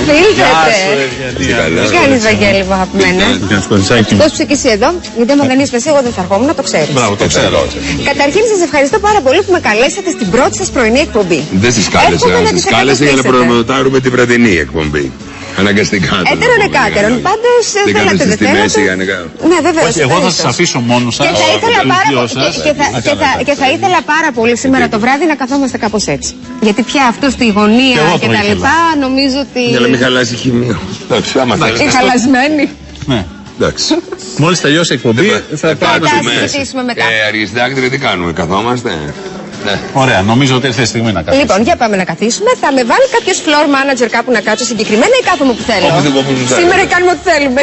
Φίλτρετε. Τι κάνεις, Βαγγέλη, μου αγαπημένα? Πώς είσαι και εσύ εδώ? Γιατί άμα δεν είσαι εσύ, εγώ δεν θα ερχόμουν, το ξέρεις. Μπράβο, το ξέρω. Καταρχήν, σας ευχαριστώ πάρα πολύ που με καλέσατε στην πρώτη σας πρωινή εκπομπή. Δεν σας κάλεσα, σας κάλεσα για να προμοτάρουμε την βραδινή εκπομπή. Αναγκαστικά. Έτερον εκάτερον. Πάντως θέλατε, δεν θέλατε. Ναι, βέβαια. Όχι, εγώ θα σας αφήσω μόνος σας. Και θα ήθελα πάρα πολύ σήμερα το βράδυ να καθόμαστε κάπως έτσι. Γιατί πια αυτό στη γωνία και τα λοιπά νομίζω ότι. Για να μην χαλάσει χημείο. Είναι χαλασμένη. Ναι. Εντάξει. Μόλις τελειώσει η εκπομπή θα πάμε να συζητήσουμε μετά. Αργιστάκτρια τι κάνουμε, καθόμαστε. Ναι. Ωραία, νομίζω ότι ήρθε η στιγμή να καθίσουμε. Λοιπόν, για πάμε να καθίσουμε. Θα με βάλει κάποιο floor manager κάπου να κάτσω συγκεκριμένα ή κάθομαι που θέλω? Σήμερα κάνουμε ό,τι θέλουμε.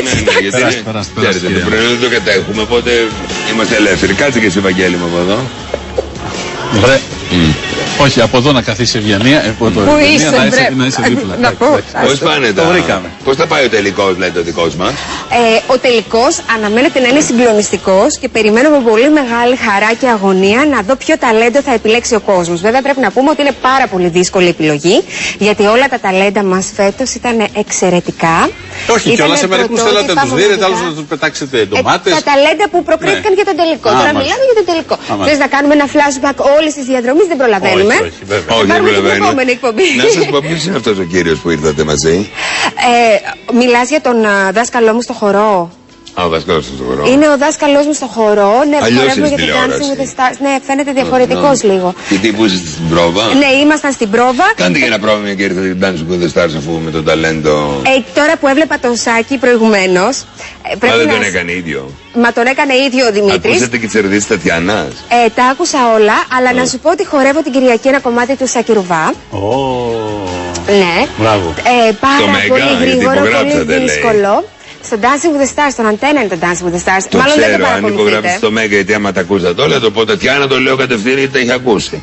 Ξέρετε, το πρωινό δεν το κατέχουμε, οπότε είμαστε ελεύθεροι. Κάτσε και εσύ, Βαγγέλη, μου από εδώ. Βρε. Όχι, από εδώ να καθίσει η Ευγενία, Πού είσαι, να είσαι δίπλα. Πώς πάνε τα? Πώς θα πάει ο τελικός, λέτε, ο δικός μας? Ο τελικός αναμένεται να είναι συγκλονιστικός και περιμένω με πολύ μεγάλη χαρά και αγωνία να δω ποιο ταλέντο θα επιλέξει ο κόσμος. Βέβαια πρέπει να πούμε ότι είναι πάρα πολύ δύσκολη επιλογή, γιατί όλα τα ταλέντα μας φέτος ήταν εξαιρετικά. Όχι, κιόλας σε μερικούς θέλατε να τους δίνετε, άλλους να τους πετάξετε ντομάτες. Τα ταλέντα που προκρίθηκαν για τον τελικό. Τώρα μιλάμε για τον τελικό. Θες να κάνουμε ένα flashback όλης της διαδρομής? Δεν προλαβαίνουμε. Όχι, δεν προλαβαίνουμε. Να σας πω ποιος είναι αυτός ο κύριος που ήρθατε μαζί. Μιλάς για τον δάσκαλό μου στο χορό? Ο δάσκαλος στο χορό. Είναι ο δάσκαλός μου στο χορό. Ναι, χορεύουμε για την Dancing with the Stars. Ναι, φαίνεται διαφορετικός λίγο. Και τι που είστε στην πρόβα? Ναι, ήμασταν στην πρόβα. Κάντε και ένα πρόβα μια και ήρθατε την Dancing with the Stars αφού με το ταλέντο. Τώρα που έβλεπα τον Σάκη προηγουμένως. Μα δεν τον έκανε ίδιο? Μα τον έκανε ίδιο ο Δημήτρης. Ακούσατε και τις ερωτήσεις Τατιανάς? Τα άκουσα όλα, αλλά να σου πω ότι χορεύω την Κυριακή ένα κομμάτι του Σάκη Ρουβά. Ναι. Μπράβο. Πάρα πολύ γρήγορο, πολύ δύσκολο. Στο Dancing with the Stars, στον Αντένα είναι το Dancing with the Stars. Το μάλλον ξέρω, δεν το αν υπογράψεις το Μέγκα, γιατί άμα τα ακούσατε όλα, το πω Τατιάνα, το λέω κατευθείαν γιατί τα έχει ακούσει.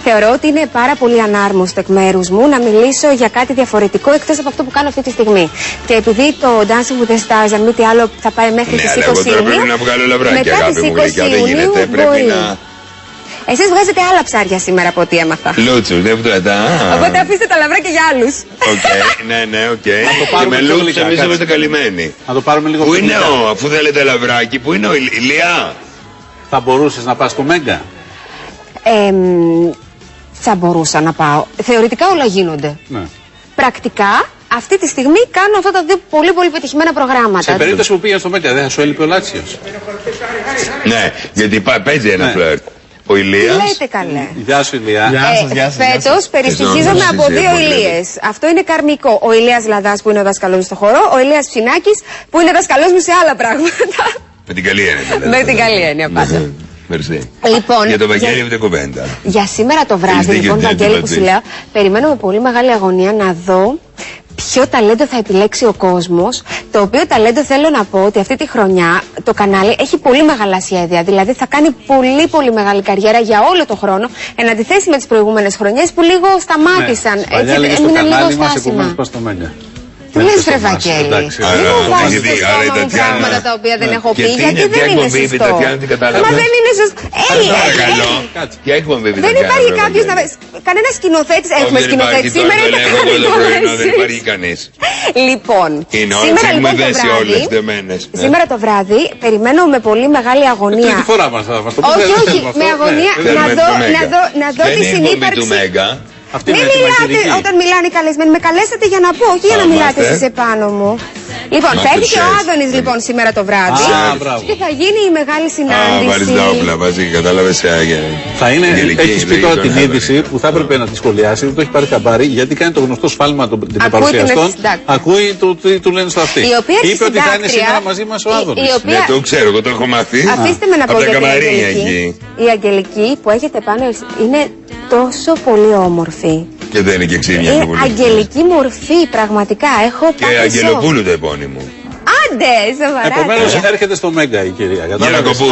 Θεωρώ ότι είναι πάρα πολύ ανάρμοστο εκ μέρους μου να μιλήσω για κάτι διαφορετικό εκτός από αυτό που κάνω αυτή τη στιγμή. Και επειδή το Dancing with the Stars, αν μη τι άλλο, θα πάει μέχρι τις 20 Ιουνίου. Ναι, αλλά πρέπει να βγάλω λαβράκι, αγάπη μου, γλυκιά, δεν γίνεται, πρέπει να... Εσείς βγάζετε άλλα ψάρια σήμερα από ό,τι έμαθα. Λούτσους, δεν φτωρατά. Οπότε αφήστε τα λαβράκια για άλλους. Οκ, ναι, οκ. Και με λούτσους εμείς είμαστε καλυμμένοι. Να το πάρουμε λίγο πού είναι αφού θέλετε λαβράκι, πού είναι ο Ηλία? Θα μπορούσες να πας στο Μέγκα? Θα μπορούσα να πάω. Θεωρητικά όλα γίνονται. Ναι. Πρακτικά, αυτή τη στιγμή κάνω αυτά τα δύο πολύ πετυχημένα προγράμματα. Σε περίπτωση που πήγα στο Μέγκα, δεν θα σου έλειπε ο Λάτσιος? Ναι, γιατί παίζει ένα φλερτ. Ο Ηλίας. Τι λέτε καλέ? Γεια σου, Ηλία. Φέτος περιστοιχίζομαι από δύο Ηλίες. Αυτό είναι καρμικό. Ο Ηλίας Λαδάς που είναι ο δάσκαλός μου στο χορό, ο Ηλίας Ψινάκης που είναι δάσκαλός μου σε άλλα πράγματα. Με την καλή έννοια. Με την καλή έννοια πάντα. Λοιπόν, για το Βαγγέλη ούτε κουβέντα. Για σήμερα το βράδυ, λοιπόν, Βαγγέλη, που σου λέω, περιμένω με πολύ μεγάλη αγωνία να δω ποιο ταλέντο θα επιλέξει ο κόσμος. Το οποίο ταλέντο θέλω να πω ότι αυτή τη χρονιά το κανάλι έχει πολύ μεγάλα σχέδια. Δηλαδή θα κάνει πολύ μεγάλη καριέρα για όλο το χρόνο. Εν αντιθέσει με τις προηγούμενες χρονιές που λίγο σταμάτησαν. Ναι, έτσι έμειναν λίγο στάσιμα. Τι λες, βρε Βαγγέλη? Δεν μου βάζεις στο στόμα πράγματα τα οποία δεν έχω πει, γιατί δεν είναι σωστό. Μα δεν είναι σωστό. Δεν υπάρχει κάποιος να... Κανένας σκηνοθέτης. Έχουμε σκηνοθέτη σήμερα, είναι κανένα. Δεν υπάρχει κανείς. Λοιπόν, σήμερα το βράδυ περιμένω με πολύ μεγάλη αγωνία. Τρίτη φορά μας θα το πούμε. Όχι, με αγωνία να δω τη συνύπαρξη. Μην μιλάτε όταν μιλάνε οι καλεσμένοι. Με καλέσατε για να πω, όχι για να μιλάτε εσείς επάνω μου. Λοιπόν, θα έρθει και ο Άδωνης λοιπόν σήμερα το βράδυ και θα γίνει η μεγάλη συνάντηση. Βάλεις τα όπλα, βάζει, κατάλαβες. Θα είναι, έχεις πει τώρα την είδηση που θα έπρεπε να τη σχολιάσει, δεν το έχει πάρει χαμπάρι, γιατί κάνει το γνωστό σφάλμα των παρουσιαστών. Ακούει του λένε στο αυτή. Είπε ότι θα είναι σήμερα μαζί μας ο Άδωνης. Ναι, το ξέρω, εγώ το έχω μάθει. Αφήστε με να πω για την Αγγελική. Η Αγγελική που έχετε πάνω είναι τόσο πολύ όμορφη. Και δεν είναι και ξύμια. Είναι αγγελική μορφή, πραγματικά. Έχω και Αγγελοπούλου το επώνυμο. Άντε, σοβαρά. Επομένως έρχεται στο Μέγκα η κυρία.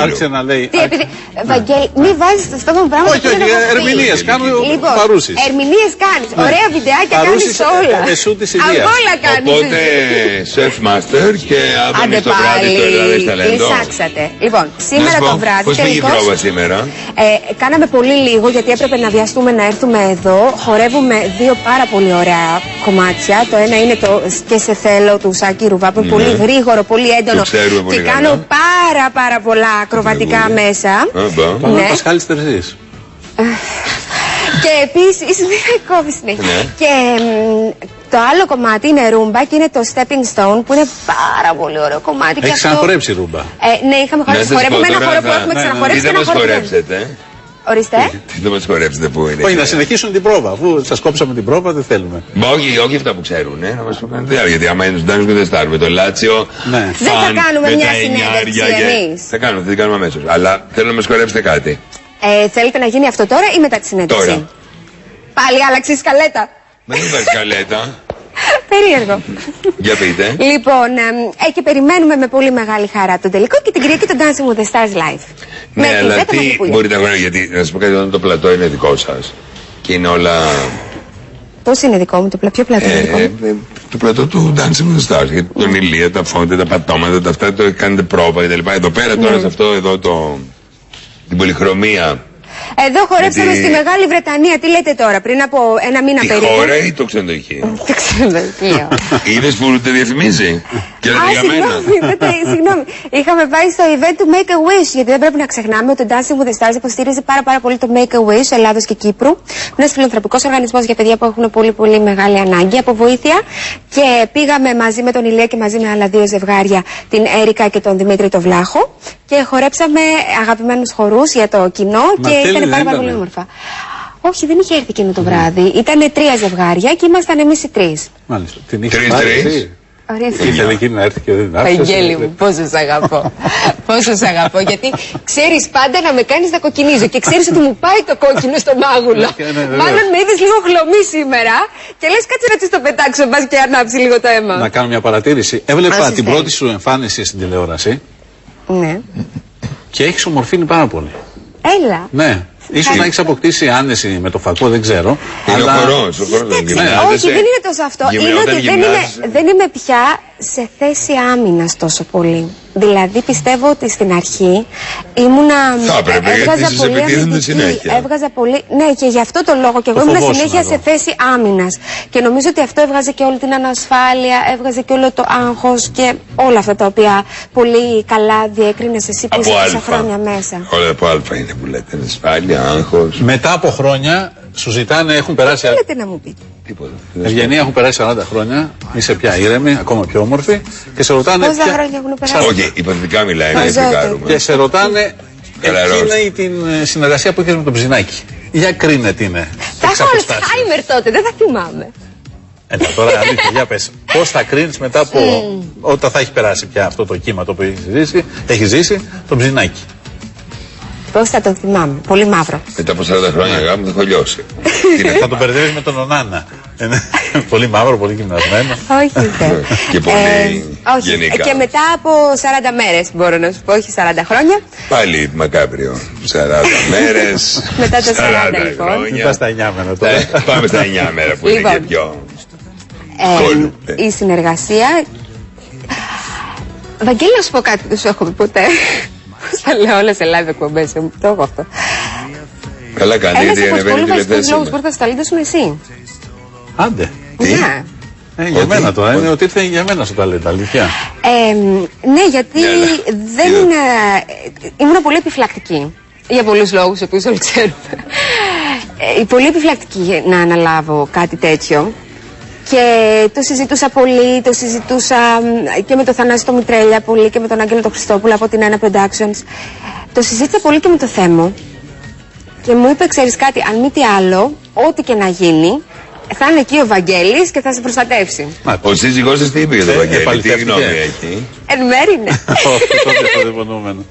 Άρχισε να λέει. Τι, επειδή. Βαγγέλη, μην βάζεις στο στόμα μου πράγματα. Όχι, ερμηνείες κάνω παρούσεις. Ερμηνείες κάνεις. Ωραία βιντεάκια κάνεις όλα. Εσού της Ηλίας. Όλα κάνεις. Οπότε, Chef Master και αύριο το βράδυ το Ελλάδες Ταλέντο. Λυσάξατε. Λοιπόν, σήμερα το βράδυ. Πώς πήγε η πρόβα σήμερα? Κάναμε πολύ λίγο γιατί έπρεπε να βιαστούμε να έρθουμε εδώ. Χορεύουμε δύο πάρα πολύ ωραία κομμάτια. Το ένα είναι το «Και σε θέλω» του Σάκη Ρουβά, που είναι πολύ γρήγορο, πολύ έντονο. Και κάνω πάρα πολλά ακροβατικά μέσα. Πάμε Πασχάλης Τερζής. Και επίσης, κόβει συνέχεια. Και το άλλο κομμάτι είναι ρούμπα και είναι το Stepping Stone, που είναι πάρα πολύ ωραίο κομμάτι. Έχεις ξαναχορέψει ρούμπα? Ναι, είχαμε χορέψει. Χορεύουμε ένα χώρο που έχουμε ξαναχορέψει. Τι δεν μας χορέψετε? Ορίστε. Τι δεν μας χορέψετε που είναι? Όχι, να συνεχίσουν την πρόβα. Αφού σας κόψαμε την πρόβα, δεν θέλουμε. Όχι αυτά που ξέρουν, να μας το κάνετε. Γιατί άμα είναι στον Τάνος δεν στάρουμε το Λάτσιο. Δεν θα κάνουμε μια συνέντευξη εμείς. Θα την κάνουμε αμέσως. Αλλά θέλω να μας χορέψετε κάτι. Θέλετε να γίνει αυτό τώρα ή μετά τη συνέντευξη? Τώρα. Πάλι άλλαξε η σκαλέτα. Δεν υπάρχει σκαλέτα. Περίεργο. Για πείτε. Λοιπόν, και περιμένουμε με πολύ μεγάλη χαρά τον τελικό και την Κυριακή τον Dancing with the Stars Live. Ναι, αλλά τι μπορείτε να κάνετε, γιατί να σας πω κάτι, όταν το πλατό είναι δικό σας και είναι όλα... Πώς είναι δικό μου το πλατό, ποιο πλατό είναι δικό μου? Το πλατό του Dancing with the Stars, γιατί τον ηλία, τα φόντα, τα πατώματα, τα αυτά το κάνετε πρόβα κτλ. Εδώ πέρα τώρα σε αυτό εδώ την πολυχρωμία. Εδώ χορέψαμε στη Μεγάλη Βρετανία. Τι λέτε τώρα, πριν από ένα μήνα περίπου? Τη χώρα ή το ξενοδοχείο? Το ξενοδοχείο. Είδες που το διαφημίζει? Και για μένα. Συγγνώμη. Είχαμε πάει στο event του Make a Wish, γιατί δεν πρέπει να ξεχνάμε ότι το Dancing with the Stars υποστηρίζει πάρα πολύ το Make a Wish Ελλάδος και Κύπρου. Είναι ένας φιλανθρωπικός οργανισμός για παιδιά που έχουν πολύ μεγάλη ανάγκη από βοήθεια. Και πήγαμε μαζί με τον Ηλία και μαζί με άλλα δύο ζευγάρια, την Έρικα και τον Δημήτρη το Βλάχο. Και χορέψαμε αγαπημένους χορούς για το κοινό και ήταν πάρα πολύ όμορφα. Όχι, δεν είχε έρθει εκείνο το βράδυ. Ήτανε 3 ζευγάρια και ήμασταν εμείς οι 3. Μάλιστα. Την είχε πάρει. Ήθελε εκείνη να έρθει και δεν άφησε. Βαγγέλη μου, πόσο σ' αγαπώ. Πόσο σ' αγαπώ, γιατί ξέρεις πάντα να με κάνεις να κοκκινίζω και ξέρεις ότι μου πάει το κόκκινο στο μάγουλο. Μάλλον με είδες λίγο χλωμή σήμερα και λες κάτσε να της το πετάξω, μπας και ανάψει λίγο το αίμα. Να κάνω μια παρατήρηση. Έβλεπα την πρώτη σου εμφάνιση στην τηλεόραση. Ναι. Και έχεις ομορφύνει πάρα πολύ. Έλα. Ναι. Ίσως να έχεις αποκτήσει άνεση με το φακό, δεν ξέρω. Είναι ο χορός. Όχι, δεν είναι τόσο αυτό. Είναι ότι δεν είμαι πια σε θέση άμυνας τόσο πολύ. Δηλαδή πιστεύω ότι στην αρχή ήμουνα. Έβγαζα πολύ. Ναι, και γι' αυτό το λόγο και εγώ ήμουν συνέχεια σε θέση άμυνας. Και νομίζω ότι αυτό έβγαζε και όλη την ανασφάλεια, έβγαζε και όλο το άγχος και όλα αυτά τα οποία πολύ καλά διέκρινες εσύ που είσαι τόσα χρόνια μέσα. Όλα από αλφα είναι που λέτε. Ανασφάλεια, άγχος. Μετά από χρόνια σου ζητάνε, έχουν περάσει. Τι λέτε να μου πείτε? Ευγενία, έχουν περάσει 40 χρόνια, είσαι πια ήρεμη, ακόμα πιο όμορφη και σε ρωτάνε. Πόσα χρόνια έχουν περάσει? Όχι, υποθετικά μιλάει, να εξηγάρουμε. Και σε ρωτάνε εκείνη την συνεργασία που είχες με τον Ψινάκη. Για κρίνε τι είναι. Θα έχω Αλτσχάιμερ τότε, δεν θα θυμάμαι. Τώρα αλήθεια, για πες. Πώς θα κρίνεις μετά από όταν θα έχει περάσει πια αυτό το κύμα το οποίο έχει ζήσει τον Ψινάκη? Πώς θα τον θυμάμαι? Πολύ μαύρο. Μετά από 40 χρόνια γάμου θα έχω λιώσει. Θα τον μπερδεύεις με τον Ονάνα. Πολύ μαύρο, πολύ γυμνασμένο. Όχι δεν. Και πολύ γενικά. Και μετά από 40 μέρες μπορώ να σου πω, όχι 40 χρόνια. Πάλι μακάβριο. 40 μέρες. Μετά τα 40 λοιπόν. Μετά στα 9 μέρα τώρα. Πάμε στα 9 μέρα που είναι και πιο. Η συνεργασία. Βαγγέλη, να σου πω κάτι, δεν σου έχω πει ποτέ. Θα λέω όλες σε live εκπομπές, το έχω αυτό. Καλά κάνει, γιατί ανεβαίνει τελευταία. Ένας από τους πολύ βασικούς λόγους που ήρθα στα Ταλέντα σου είναι εσύ. Άντε. Ναι. Για μένα τώρα, είναι ότι ήρθε για μένα στο Ταλέντα, αλήθεια. Ναι, γιατί δεν ήμουν πολύ επιφυλακτική. Για πολλούς λόγους, οποίους όλοι ξέρουμε. Πολύ επιφυλακτική να αναλάβω κάτι τέτοιο. Και το συζητούσα πολύ, το συζητούσα και με τον Θανάση το Μητρέλια πολύ και με τον Άγγελο τον Χριστόπουλο από την Ένα Productions. Το συζήτησα πολύ και με το Θέμο. Και μου είπε, ξέρεις κάτι, αν μη τι άλλο, ό,τι και να γίνει, θα είναι εκεί ο Βαγγέλης και θα σε προστατεύσει. Ο σύζυγός σας τι είπε για τον Βαγγέλη, τι γνώμη έχει? Εν μέρει ναι. Όχι, τότε το υπονοούμενο.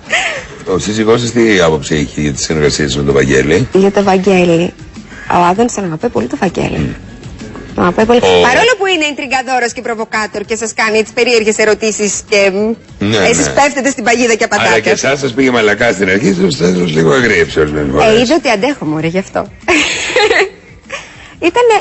Ο σύζυγός σας τι άποψη έχει για τις συνεργασίες με τον Βαγγέλη? Για τον Βαγγέλη. Ο Άδωνης τον αγαπάει πολύ τον Βαγγέλη. Παρόλο που είναι ιντριγκαδόρος και προβοκάτορ και σας κάνει τις περίεργες ερωτήσεις και εσείς πέφτετε στην παγίδα και απαντάτε. Αλλά και εσάς σας πήγε μαλακά στην αρχή, στο τέλος λίγο αγρίεψε ορισμένες φορές. Είδε ότι αντέχω, μωρέ, γι' αυτό.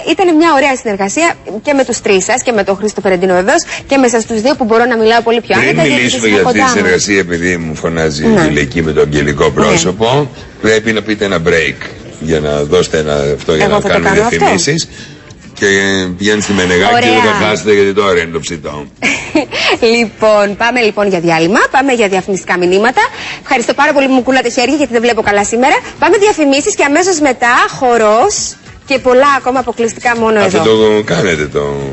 Ήταν μια ωραία συνεργασία και με τους τρεις σας και με τον Χρήστο Φερεντίνο βεβαίως και με σας τους δύο που μπορώ να μιλάω πολύ πιο άνετα. Πριν μιλήσουμε για αυτή τη συνεργασία, επειδή μου φωνάζει η γυναική με το αγγελικό πρόσωπο, πρέπει να πείτε ένα break για να δώσετε αυτό για να κάνουμε διαφημίσεις. Και πηγαίνει στη Μενεγάκη και δεν θα χάσετε γιατί τώρα είναι το ψητό. Λοιπόν, πάμε λοιπόν για διάλειμμα, πάμε για διαφημιστικά μηνύματα. Ευχαριστώ πάρα πολύ που μου κούλατε χέρια γιατί δεν βλέπω καλά σήμερα. Πάμε διαφημίσεις και αμέσως μετά χορός και πολλά ακόμα αποκλειστικά μόνο εδώ. Αυτό το κάνετε το...